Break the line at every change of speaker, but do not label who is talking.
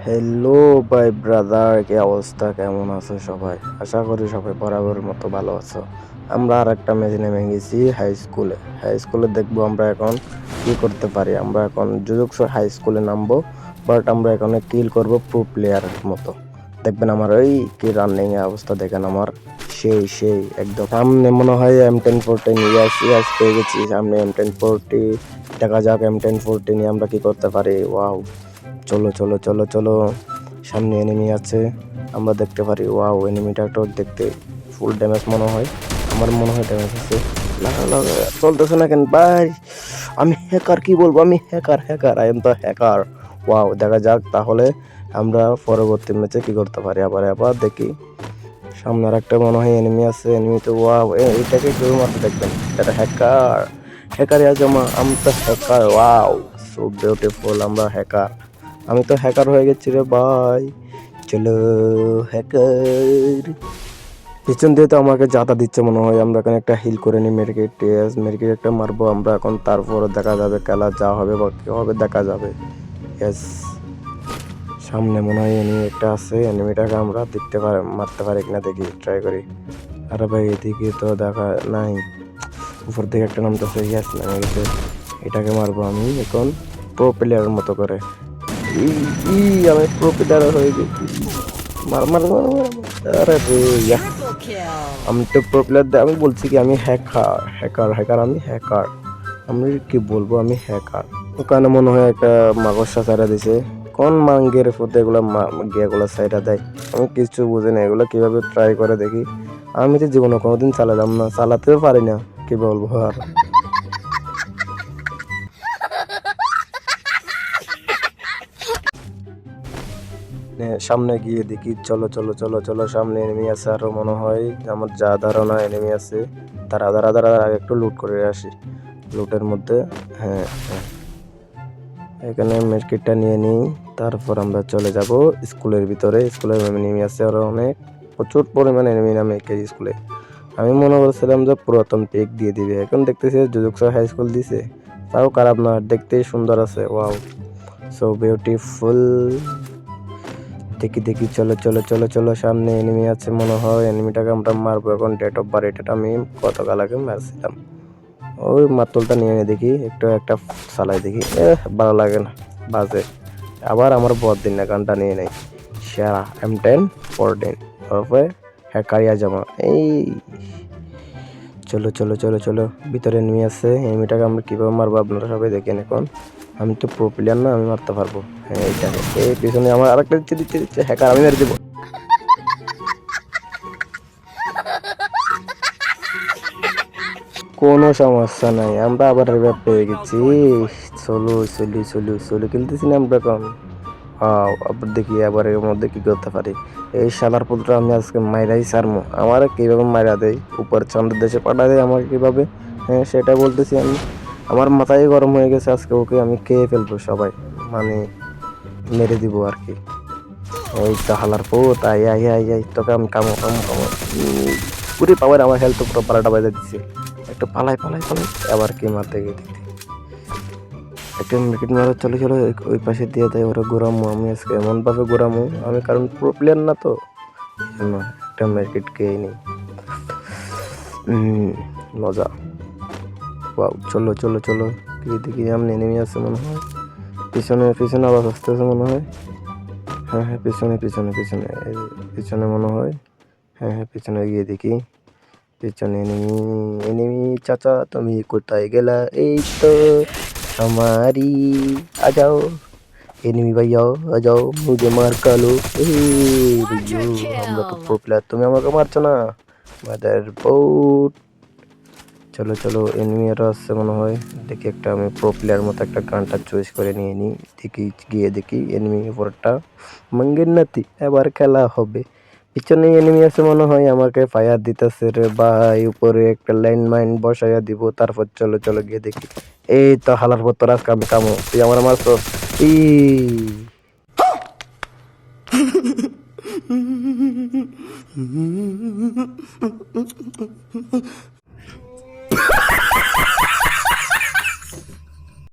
Hello ভাই brother, কি অবস্থা? কেমন আছো সবাই? আশা করি সবাই বরাবর মতো ভালো আছো। আমরা আর একটা ম্যাচে নেমে গেছি হাই স্কুলে দেখবো আমরা এখন কি করতে পারি। আমরা এখন জুজুৎসু হাই স্কুলে নামবো, বাট আমরা এখানে কিল করব প্রো প্লেয়ারের মতো। দেখবেন আমার ওই কি রানিং এর অবস্থা, দেখেন আমার সেই একদম সামনে মনে হয় M1014। ইয়াস ইয়াস, পেয়ে গেছি সামনে M1040। দেখা যাক M1040 নিয়ে আমরা কি করতে পারি। ওয়াও, চলো চলো চলো চলো, সামনে এনিমি আছে, আমরা দেখতে পারি। ওয়াও, এনিমিটা তো দেখতে ফুল ড্যামেজ মনে হয়, আমার মনে হয় ড্যামেজ আছে। লাগা লাগা, চলতেছে না কেন ভাই? আমি হ্যাকার, কি বলবো, আমি hacker, I am the hacker. Wow, দেখা যাক তাহলে আমরা পরবর্তী ম্যাচে কি করতে পারি। আবার দেখি, সামনে আর একটা মনে হয় এনিমি আছে। এনিমি তো ওয়াও, এইটাকে কেউ মারতে দেখবেন, এটা হ্যাকার আজমা, আমি তো হ্যাকার। ওয়াও, সো বিউটিফুল, আমরা হ্যাকার। আমি তো হ্যাকার হয়ে গেছি রে ভাই, চলো হ্যাকার। পিছন দিয়ে তো আমাকে জাতা দিচ্ছে মনে হয়। আমরা এখানে একটা হিল করে নিই, মেরিকেট একটা মারবো আমরা এখন, তারপর দেখা যাবে খেলা যা হবে বা কি হবে দেখা যাবে। ইয়েস, সামনে মনে হয় এনিমি একটা আছে, এনিমিটাকে আমরা দেখতে পারি, মারতে পারি কিনা দেখি, ট্রাই করি। আরে ভাই, এদিকে তো দেখা নাই, উপর দিকে একটা নামতেছে। ইয়েস, নামে গেছে, এটাকে মারবো আমি এখন প্রো প্লেয়ারের মতো করে। ই ই, আমি প্রো প্লেয়ার হয়ে গেছি। মার মার মার মার মার। আরে রে, ইয়া,
Triple kill.
আমি তো প্রো প্লেয়ার, আমি বলছি কি আমি হ্যাকার, আমি হ্যাকার। আমি কি বলবো, আমি হ্যাকার। ওখানে মনে হয় একটা মাকড়সা ছাইড়া দিছে, কোন মাঙ্গের ফুতে এগুলো গিয়াগুলো ছাইড়া দেয়, আমি কিছু বুঝি না এগুলো কিভাবে ট্রাই করে দেখি। আমি তো জীবনে কোনোদিন চালালাম না, চালাতেও পারি না, কি বলবো আর। সামনে গিয়ে দেখি, চলো চলো চলো চলো, সামনে এনিমি আছে আরো মনে হয়, আমার যা ধারণা এনিমি আছে। দাঁড়া আগে একটু লুট করে আসি, লুটের মধ্যে। হ্যাঁ হ্যাঁ, এখানে মেডকিটটা নিয়ে নিই, তারপর আমরা চলে যাব স্কুলের ভিতরে। স্কুলের এনিমি আছে আরো অনেক, প্রচুর পরিমাণে এনিমি নামে স্কুলে। আমি মনে করছিলাম যে পুরাতন পিক দিয়ে দিবে, এখন দেখতেছি জুজুৎসু হাই স্কুল দিছে। তাও খারাপ না, দেখতেই সুন্দর আছে। Wow, so beautiful. দেখি, চলো চলো চলো চলো, সামনে এনিমি আছে মনে হয়, এনিমিটাকে আমরা মারবো এখন। ডেট অফ বার্থ এটা আমি গতকাল আগে মারছিলাম। ওই মাতুলটা নিয়ে নিয়ে দেখি, একটা চালাই দেখি, ভালো লাগে না, বাজে। আবার আমার বদ দিন না, গানটা নিয়ে নেই, সেরা M1014 ওরফে হ্যাকারিয়া জামা। এই চলো চলো চলো চলো, ভিতরে এনিমি আছে, এনিমিটাকে আমরা কীভাবে মারবো আপনারা সবাই দেখেন এখন। আমি তো প্রো প্লেয়ার না, আমি মারতে পারবো। হ্যাঁ, এইটাকে, এই পিছনে আমার আরেকটা দিচ্ছে হ্যাকার, আমি মেরে দেবো। কোনো সমস্যা নাই, আমরা আবার রিভাইভ পেয়ে গেছি। চলো খেলতেছি না আমরা এখন। আবার দেখি আবার এর মধ্যে কি করতে পারি। এই শালার পুত্র আমি আজকে মাইরাই সারমু, আমার কিভাবে মাইরা দেয়, উপর চন্দ্র দেশে পাঠা দেয় আমাকে কিভাবে। হ্যাঁ, সেটা বলতেছি আমি। আমার মাথায় গরম হয়ে গেছে আজকে, ওকে আমি খেয়ে ফেলবো সবাই, মানে মেরে দিব আর কি। এই তো হালার পুত, আই তোকে আমি কামো। পুরি পাওয়ার, আমার হেলথ পুরো পালাটা বাজে দিচ্ছে। একটু পালাই, আবার কি মারতে গিয়ে দিতে একটা মিনিট মারো। চলো চলো, ওই পাশে দিয়ে দেয় ওরা ঘোরামো, আমি আজকে এমন ভাবে ঘোরামো আমি, কারণ প্রো প্লেয়ার না তো, না একটা মার্কেট খেয়ে নিই। মজা। ওয়াও, চলো চলো চলো, গিয়ে দেখি সামনে এনিমি আছে মনে হয়, পিছনে আবার আসতেছে মনে হয়। হ্যাঁ, পিছনে মনে হয়। হ্যাঁ, পিছনে গিয়ে দেখি, পিছনে এনিমি চাচা, তুমি কোথায় গেলা? এই তো हमारी आ जाओ, एनिमी भैया आ जाओ, मुझे मार कालो। ए भैया,
Quadra
আমরা তো
kill.
প্রো প্লেয়ার, তুমি আমাকে মারছো না, মাদার বোট। চলো চলো, এনিমি আরো আসছে মনে হয়। দেখি একটা, আমি প্রো প্লেয়ার মতো একটা গানটা চয়েস করে নিয়ে নিই। গিয়ে দেখি এনিমি উপরটা মঙ্গের নাতি, এবার খেলা হবে। পিছনে এনিমি আছে মনে হয়, আমাকে ফায়ার দিতেছে রে ভাই, উপরে একটা ল্যান্ড মাইন বসাইয়া দিব, তারপর চলো চলো গিয়ে দেখি। এই তো হালার পর তোর আজকে আমি কামো, তুই আমার মারছো। ই